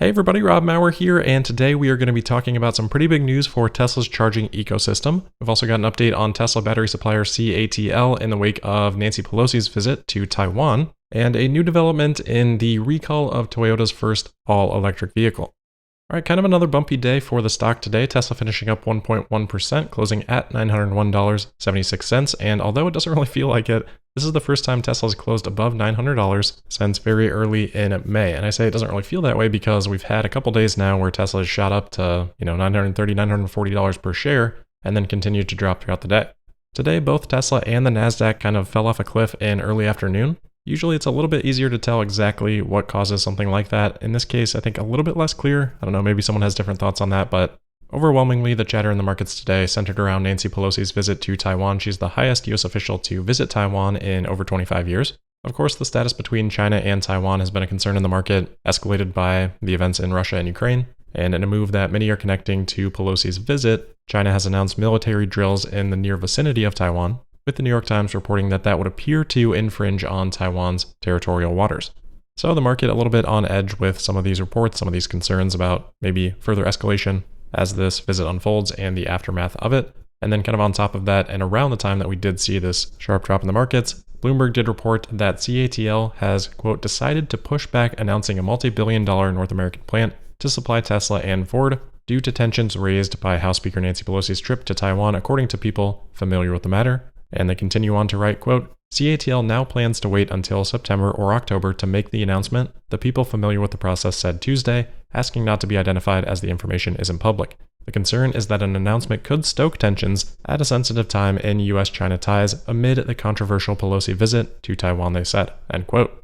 Hey everybody, Rob Maurer here, and today we are going to be talking about some pretty big news for Tesla's charging ecosystem. We've also got an update on Tesla battery supplier CATL in the wake of Nancy Pelosi's visit to Taiwan, and a new development in the recall of Toyota's first all-electric vehicle. All right, kind of another bumpy day for the stock today. Tesla finishing up 1.1%, closing at $901.76, and although it doesn't really feel like it, this is the first time Tesla's closed above $900 since very early in May. And I say it doesn't really feel that way because we've had a couple days now where Tesla has shot up to, $930, $940 per share and then continued to drop throughout the day. Today, both Tesla and the NASDAQ kind of fell off a cliff in early afternoon. Usually it's a little bit easier to tell exactly what causes something like that. In this case, I think a little bit less clear. I don't know, maybe someone has different thoughts on that, but overwhelmingly, the chatter in the markets today centered around Nancy Pelosi's visit to Taiwan. She's the highest U.S. official to visit Taiwan in over 25 years. Of course, the status between China and Taiwan has been a concern in the market, escalated by the events in Russia and Ukraine. And in a move that many are connecting to Pelosi's visit, China has announced military drills in the near vicinity of Taiwan, with the New York Times reporting that that would appear to infringe on Taiwan's territorial waters. So the market a little bit on edge with some of these reports, some of these concerns about maybe further escalation as this visit unfolds and the aftermath of it. And then kind of on top of that, and around the time that we did see this sharp drop in the markets, Bloomberg did report that CATL has, quote, decided to push back announcing a multi-billion-dollar North American plant to supply Tesla and Ford due to tensions raised by House Speaker Nancy Pelosi's trip to Taiwan, according to people familiar with the matter. And they continue on to write, quote, CATL now plans to wait until September or October to make the announcement. The people familiar with the process said Tuesday, asking not to be identified as the information isn't public. The concern is that an announcement could stoke tensions at a sensitive time in U.S.-China ties amid the controversial Pelosi visit to Taiwan, they said, end quote.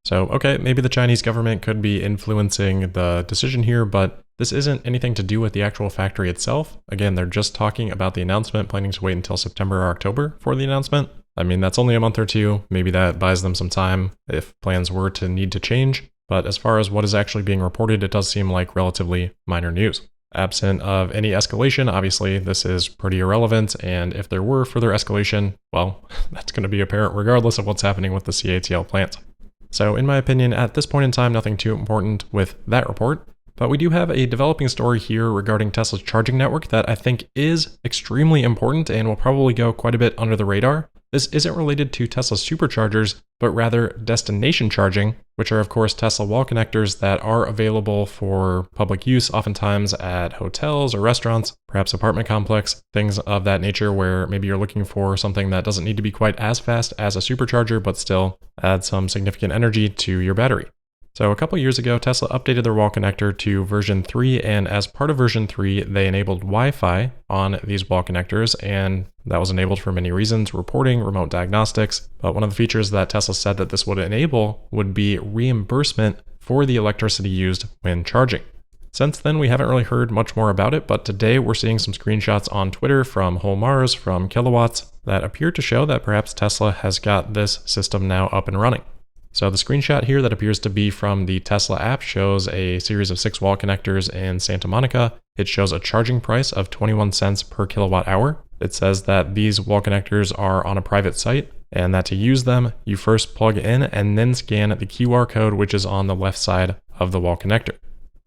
So, okay, maybe the Chinese government could be influencing the decision here, but this isn't anything to do with the actual factory itself. Again, they're just talking about the announcement, planning to wait until September or October for the announcement. I mean, that's only a month or two. Maybe that buys them some time if plans were to need to change. But as far as what is actually being reported, it does seem like relatively minor news. Absent of any escalation, obviously, this is pretty irrelevant. And if there were further escalation, well, that's going to be apparent regardless of what's happening with the CATL plant. So in my opinion, at this point in time, nothing too important with that report. But we do have a developing story here regarding Tesla's charging network that I think is extremely important and will probably go quite a bit under the radar. This isn't related to Tesla Superchargers, but rather destination charging, which are of course Tesla wall connectors that are available for public use, oftentimes at hotels or restaurants, perhaps apartment complex, things of that nature where maybe you're looking for something that doesn't need to be quite as fast as a supercharger, but still add some significant energy to your battery. So a couple years ago, Tesla updated their wall connector to version 3, and as part of version 3, they enabled Wi-Fi on these wall connectors, and that was enabled for many reasons, reporting, remote diagnostics. But one of the features that Tesla said that this would enable would be reimbursement for the electricity used when charging. Since then, we haven't really heard much more about it, but today we're seeing some screenshots on Twitter from whole Maurer from kilowatts that appear to show that perhaps Tesla has got this system now up and running. So the screenshot here that appears to be from the Tesla app shows a series of 6 wall connectors in Santa Monica. It shows a charging price of 21 cents per kilowatt hour. It says that these wall connectors are on a private site and that to use them, you first plug in and then scan the QR code, which is on the left side of the wall connector.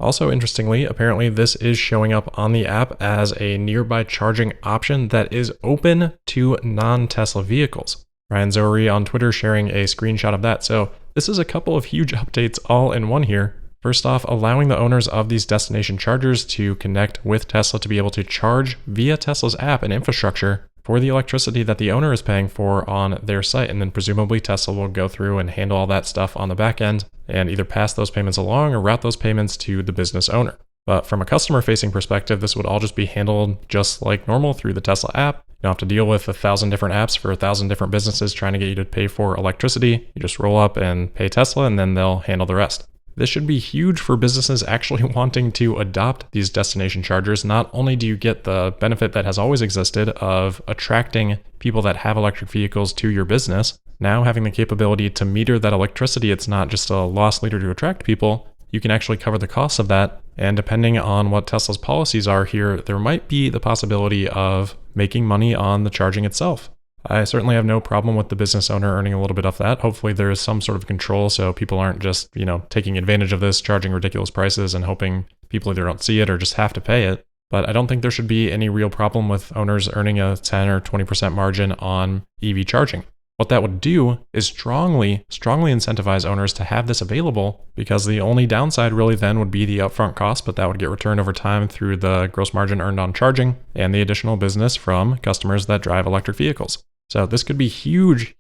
Also, interestingly, apparently this is showing up on the app as a nearby charging option that is open to non-Tesla vehicles. Ryan Zohri on Twitter sharing a screenshot of that. So this is a couple of huge updates all in one here. First off, allowing the owners of these destination chargers to connect with Tesla to be able to charge via Tesla's app and infrastructure for the electricity that the owner is paying for on their site. And then presumably Tesla will go through and handle all that stuff on the back end and either pass those payments along or route those payments to the business owner. But from a customer-facing perspective, this would all just be handled just like normal through the Tesla app. You don't have to deal with 1,000 different apps for 1,000 different businesses trying to get you to pay for electricity. You just roll up and pay Tesla, and then they'll handle the rest. This should be huge for businesses actually wanting to adopt these destination chargers. Not only do you get the benefit that has always existed of attracting people that have electric vehicles to your business, now having the capability to meter that electricity, it's not just a loss leader to attract people. You can actually cover the costs of that. And depending on what Tesla's policies are here, there might be the possibility of making money on the charging itself. I certainly have no problem with the business owner earning a little bit off that. Hopefully there is some sort of control so people aren't just, taking advantage of this, charging ridiculous prices and hoping people either don't see it or just have to pay it. But I don't think there should be any real problem with owners earning a 10 or 20% margin on EV charging. What that would do is strongly incentivize owners to have this available, because the only downside really then would be the upfront cost, but that would get returned over time through the gross margin earned on charging and the additional business from customers that drive electric vehicles. So this could be huge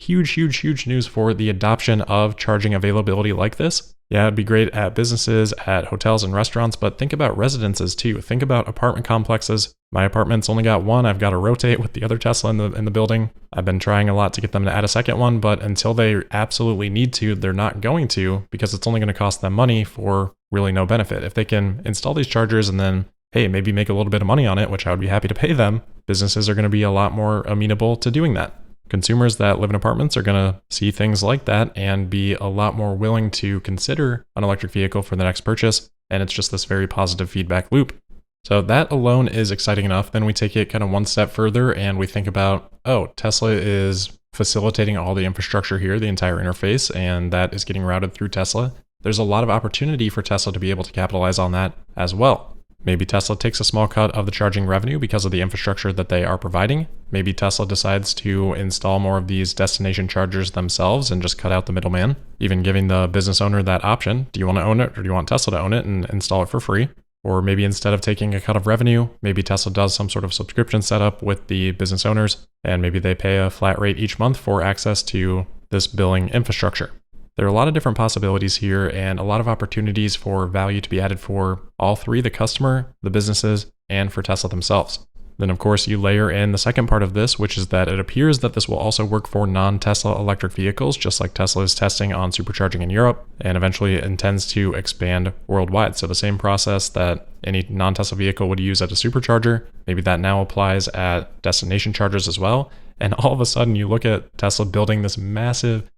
news for the adoption of charging availability like this. Yeah, it'd be great at businesses, at hotels and restaurants, but think about residences too. Think about apartment complexes. My apartment's only got one. I've got to rotate with the other Tesla in the building. I've been trying a lot to get them to add a second one, but until they absolutely need to, they're not going to, because it's only going to cost them money for really no benefit. If they can install these chargers and then, hey, maybe make a little bit of money on it, which I would be happy to pay them, businesses are going to be a lot more amenable to doing that. Consumers that live in apartments are going to see things like that and be a lot more willing to consider an electric vehicle for the next purchase. And it's just this very positive feedback loop. So that alone is exciting enough. Then we take it kind of one step further and we think about, Tesla is facilitating all the infrastructure here, the entire interface, and that is getting routed through Tesla. There's a lot of opportunity for Tesla to be able to capitalize on that as well. Maybe Tesla takes a small cut of the charging revenue because of the infrastructure that they are providing. Maybe Tesla decides to install more of these destination chargers themselves and just cut out the middleman, even giving the business owner that option. Do you want to own it or do you want Tesla to own it and install it for free? Or maybe instead of taking a cut of revenue, maybe Tesla does some sort of subscription setup with the business owners, and maybe they pay a flat rate each month for access to this billing infrastructure. There are a lot of different possibilities here and a lot of opportunities for value to be added for all three, the customer, the businesses, and for Tesla themselves. Then of course you layer in the second part of this, which is that it appears that this will also work for non-Tesla electric vehicles, just like Tesla is testing on supercharging in Europe and eventually intends to expand worldwide. So the same process that any non-Tesla vehicle would use at a supercharger, maybe that now applies at destination chargers as well. And all of a sudden you look at Tesla building this massive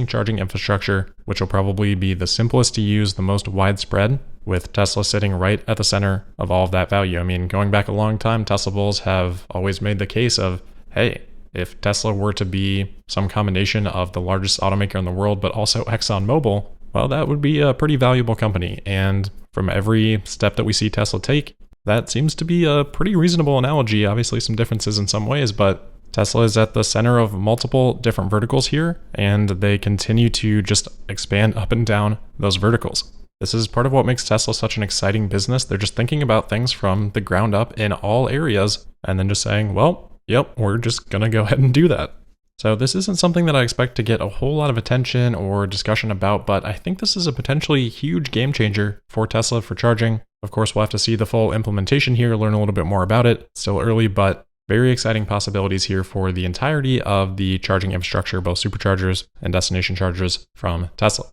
charging infrastructure, which will probably be the simplest to use, the most widespread, with Tesla sitting right at the center of all of that value. I mean, going back a long time, Tesla bulls have always made the case of, hey, if Tesla were to be some combination of the largest automaker in the world, but also ExxonMobil, well, that would be a pretty valuable company. And from every step that we see Tesla take, that seems to be a pretty reasonable analogy. Obviously some differences in some ways, but Tesla is at the center of multiple different verticals here, and they continue to just expand up and down those verticals. This is part of what makes Tesla such an exciting business. They're just thinking about things from the ground up in all areas, and then just saying, well, yep, we're just gonna go ahead and do that. So this isn't something that I expect to get a whole lot of attention or discussion about, but I think this is a potentially huge game changer for Tesla for charging. Of course, we'll have to see the full implementation here, learn a little bit more about it. It's still early, but very exciting possibilities here for the entirety of the charging infrastructure, both superchargers and destination chargers from Tesla.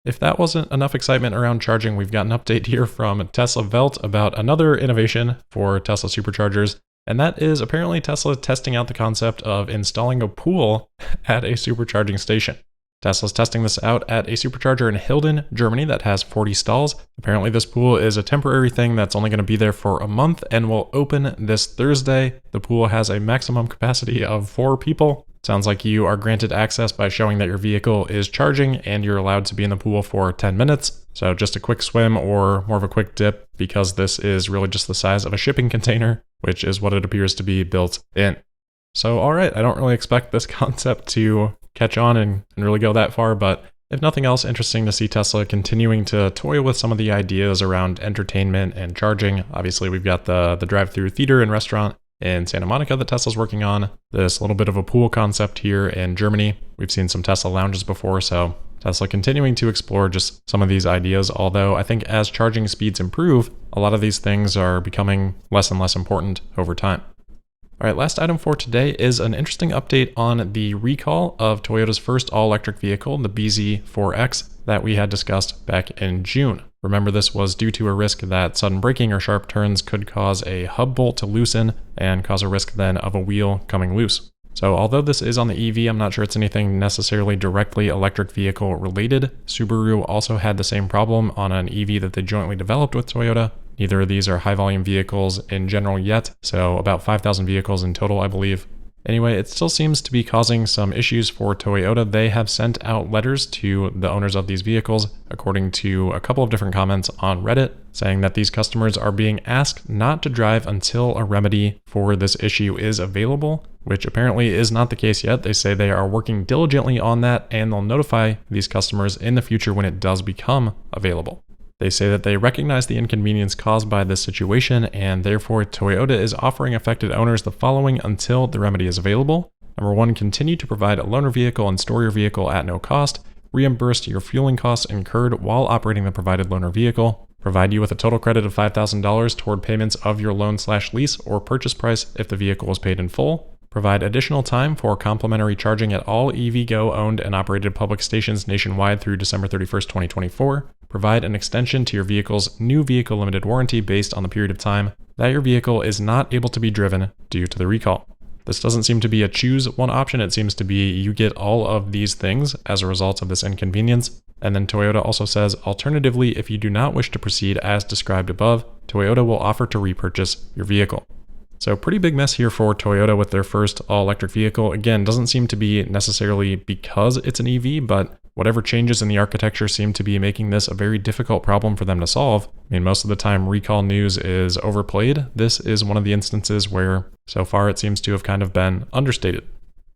If that wasn't enough excitement around charging, we've got an update here from Tesla Welt about another innovation for Tesla superchargers, and that is apparently Tesla testing out the concept of installing a pool at a supercharging station. Tesla's testing this out at a supercharger in Hilden, Germany that has 40 stalls. Apparently this pool is a temporary thing that's only going to be there for a month and will open this Thursday. The pool has a maximum capacity of 4 people. Sounds like you are granted access by showing that your vehicle is charging and you're allowed to be in the pool for 10 minutes. So just a quick swim or more of a quick dip, because this is really just the size of a shipping container, which is what it appears to be built in. So all right, I don't really expect this concept to catch on and really go that far, but if nothing else, interesting to see Tesla continuing to toy with some of the ideas around entertainment and charging. Obviously, we've got the drive-through theater and restaurant in Santa Monica that Tesla's working on, this little bit of a pool concept here in Germany. We've seen some Tesla lounges before, so Tesla continuing to explore just some of these ideas, although I think as charging speeds improve, a lot of these things are becoming less and less important over time. All right, last item for today is an interesting update on the recall of Toyota's first all-electric vehicle, the BZ4X, that we had discussed back in June. Remember, this was due to a risk that sudden braking or sharp turns could cause a hub bolt to loosen and cause a risk then of a wheel coming loose. So although this is on the EV, I'm not sure it's anything necessarily directly electric vehicle related. Subaru also had the same problem on an EV that they jointly developed with Toyota. Neither of these are high volume vehicles in general yet, so about 5,000 vehicles in total, I believe. Anyway, it still seems to be causing some issues for Toyota. They have sent out letters to the owners of these vehicles, according to a couple of different comments on Reddit, saying that these customers are being asked not to drive until a remedy for this issue is available, which apparently is not the case yet. They say they are working diligently on that, and they'll notify these customers in the future when it does become available. They say that they recognize the inconvenience caused by this situation, and therefore Toyota is offering affected owners the following until the remedy is available. Number 1, continue to provide a loaner vehicle and store your vehicle at no cost, reimburse your fueling costs incurred while operating the provided loaner vehicle, provide you with a total credit of $5,000 toward payments of your loan/lease or purchase price if the vehicle was paid in full, provide additional time for complimentary charging at all EVgo owned and operated public stations nationwide through December 31st, 2024, provide an extension to your vehicle's new vehicle limited warranty based on the period of time that your vehicle is not able to be driven due to the recall. This doesn't seem to be a choose one option. It seems to be you get all of these things as a result of this inconvenience. And then Toyota also says, alternatively, if you do not wish to proceed as described above, Toyota will offer to repurchase your vehicle. So pretty big mess here for Toyota with their first all-electric vehicle. Again, doesn't seem to be necessarily because it's an EV, but whatever changes in the architecture seem to be making this a very difficult problem for them to solve. I mean, most of the time recall news is overplayed. This is one of the instances where so far it seems to have kind of been understated.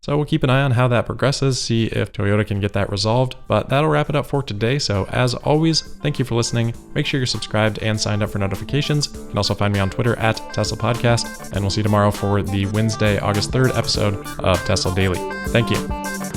So we'll keep an eye on how that progresses, see if Toyota can get that resolved, but that'll wrap it up for today. So as always, thank you for listening. Make sure you're subscribed and signed up for notifications. You can also find me on Twitter at Tesla Podcast, and we'll see you tomorrow for the Wednesday, August 3rd episode of Tesla Daily. Thank you.